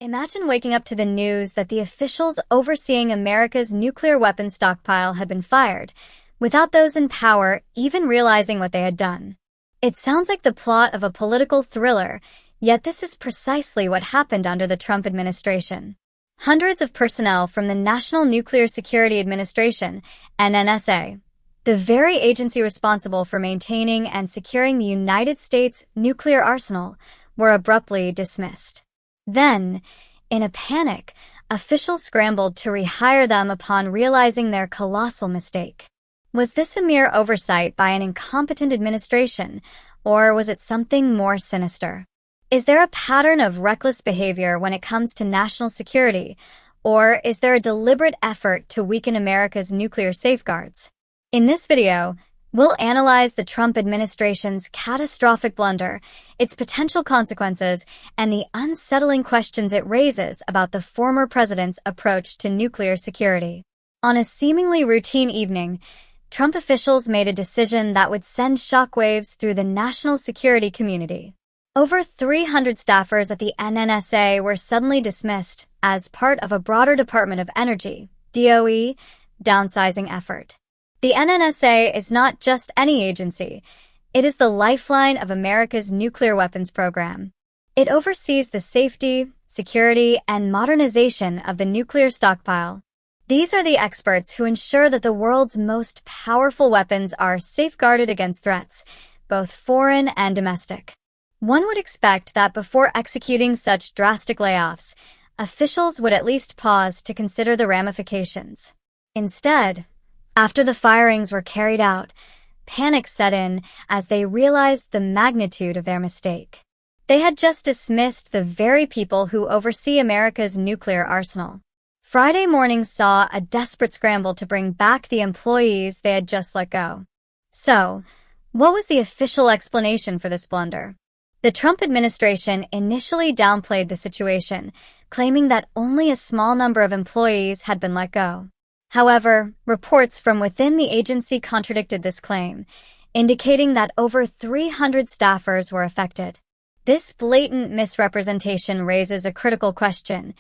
Imagine waking up to the news that the officials overseeing America's nuclear weapons stockpile had been fired, without those in power even realizing what they had done. It sounds like the plot of a political thriller, yet this is precisely what happened under the Trump administration. Hundreds of personnel from the National Nuclear Security Administration, NNSA, the very agency responsible for maintaining and securing the United States nuclear arsenal, were abruptly dismissed. Then, in a panic, officials scrambled to rehire them upon realizing their colossal mistake. Was this a mere oversight by an incompetent administration, or was it something more sinister? Is there a pattern of reckless behavior when it comes to national security, or is there a deliberate effort to weaken America's nuclear safeguards? In this video, we'll analyze the Trump administration's catastrophic blunder, its potential consequences, and the unsettling questions it raises about the former president's approach to nuclear security. On a seemingly routine evening, Trump officials made a decision that would send shockwaves through the national security community. Over 300 staffers at the NNSA were suddenly dismissed as part of a broader Department of Energy, DOE, downsizing effort. The NNSA is not just any agency. It is the lifeline of America's nuclear weapons program. It oversees the safety, security, and modernization of the nuclear stockpile. These are the experts who ensure that the world's most powerful weapons are safeguarded against threats, both foreign and domestic. One would expect that before executing such drastic layoffs, officials would at least pause to consider the ramifications. Instead, after the firings were carried out, panic set in as they realized the magnitude of their mistake. They had just dismissed the very people who oversee America's nuclear arsenal. Friday morning saw a desperate scramble to bring back the employees they had just let go. So, what was the official explanation for this blunder? The Trump administration initially downplayed the situation, claiming that only a small number of employees had been let go. However, reports from within the agency contradicted this claim, indicating that over 300 staffers were affected. This blatant misrepresentation raises a critical question.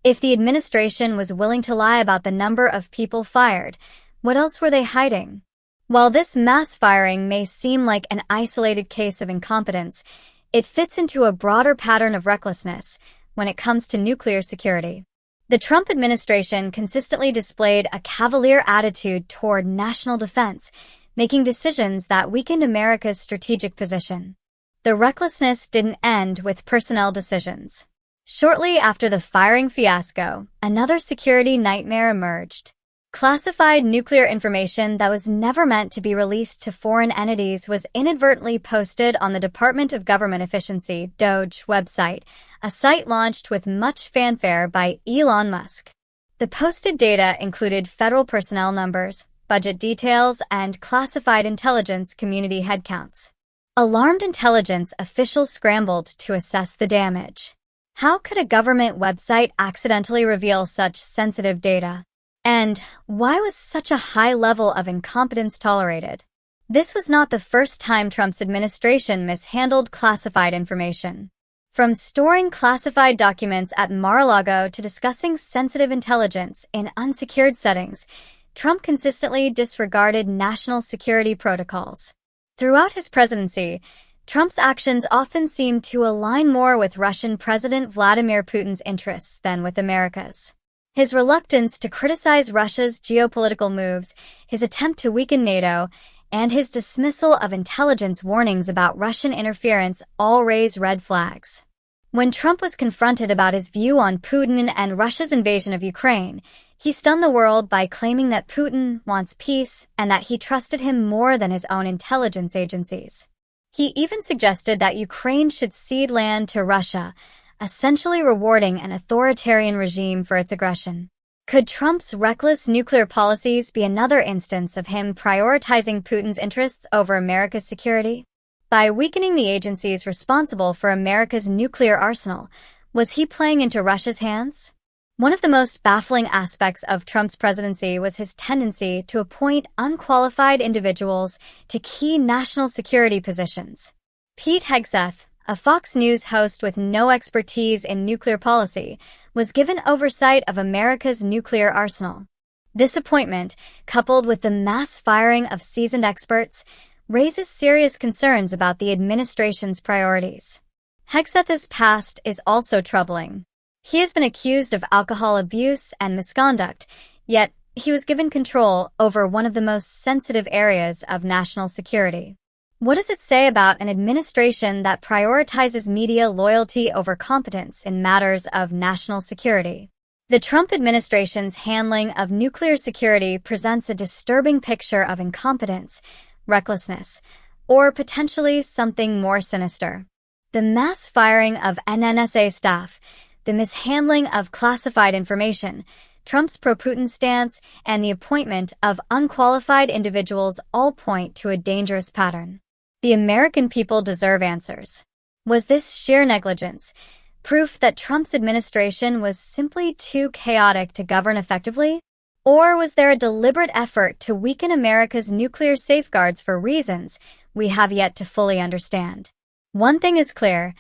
If the administration was willing to lie about the number of people fired, what else were they hiding? While this mass firing may seem like an isolated case of incompetence, it fits into a broader pattern of recklessness when it comes to nuclear security. The Trump administration consistently displayed a cavalier attitude toward national defense, making decisions that weakened America's strategic position. The recklessness didn't end with personnel decisions. Shortly after the firing fiasco, another security nightmare emerged. Classified nuclear information that was never meant to be released to foreign entities was inadvertently posted on the Department of Government Efficiency (DOGE) website, a site launched with much fanfare by Elon Musk. The posted data included federal personnel numbers, budget details, and classified intelligence community headcounts. Alarmed intelligence officials scrambled to assess the damage. How could a government website accidentally reveal such sensitive data? And why was such a high level of incompetence tolerated? This was not the first time Trump's administration mishandled classified information. From storing classified documents at Mar-a-Lago to discussing sensitive intelligence in unsecured settings, Trump consistently disregarded national security protocols. Throughout his presidency, Trump's actions often seemed to align more with Russian President Vladimir Putin's interests than with America's. His reluctance to criticize Russia's geopolitical moves, his attempt to weaken NATO, and his dismissal of intelligence warnings about Russian interference all raise red flags. When Trump was confronted about his view on Putin and Russia's invasion of Ukraine, he stunned the world by claiming that Putin wants peace and that he trusted him more than his own intelligence agencies. He even suggested that Ukraine should cede land to Russia, essentially rewarding an authoritarian regime for its aggression. Could Trump's reckless nuclear policies be another instance of him prioritizing Putin's interests over America's security? By weakening the agencies responsible for America's nuclear arsenal, was he playing into Russia's hands? One of the most baffling aspects of Trump's presidency was his tendency to appoint unqualified individuals to key national security positions. Pete Hegseth, a Fox News host with no expertise in nuclear policy, was given oversight of America's nuclear arsenal. This appointment, coupled with the mass firing of seasoned experts, raises serious concerns about the administration's priorities. Hegseth's past is also troubling. He has been accused of alcohol abuse and misconduct, yet he was given control over one of the most sensitive areas of national security. What does it say about an administration that prioritizes media loyalty over competence in matters of national security? The Trump administration's handling of nuclear security presents a disturbing picture of incompetence, recklessness, or potentially something more sinister. The mass firing of NNSA staff, the mishandling of classified information, Trump's pro-Putin stance, and the appointment of unqualified individuals all point to a dangerous pattern. The American people deserve answers. Was this sheer negligence, proof that Trump's administration was simply too chaotic to govern effectively? Or was there a deliberate effort to weaken America's nuclear safeguards for reasons we have yet to fully understand? One thing is clear: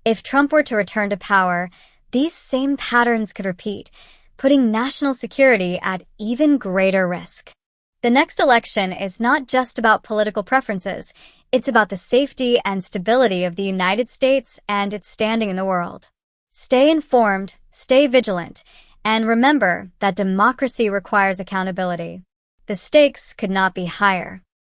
if Trump were to return to power, these same patterns could repeat, putting national security at even greater risk. The next election is not just about political preferences, it's about the safety and stability of the United States and its standing in the world. Stay informed, stay vigilant, and remember that democracy requires accountability. The stakes could not be higher.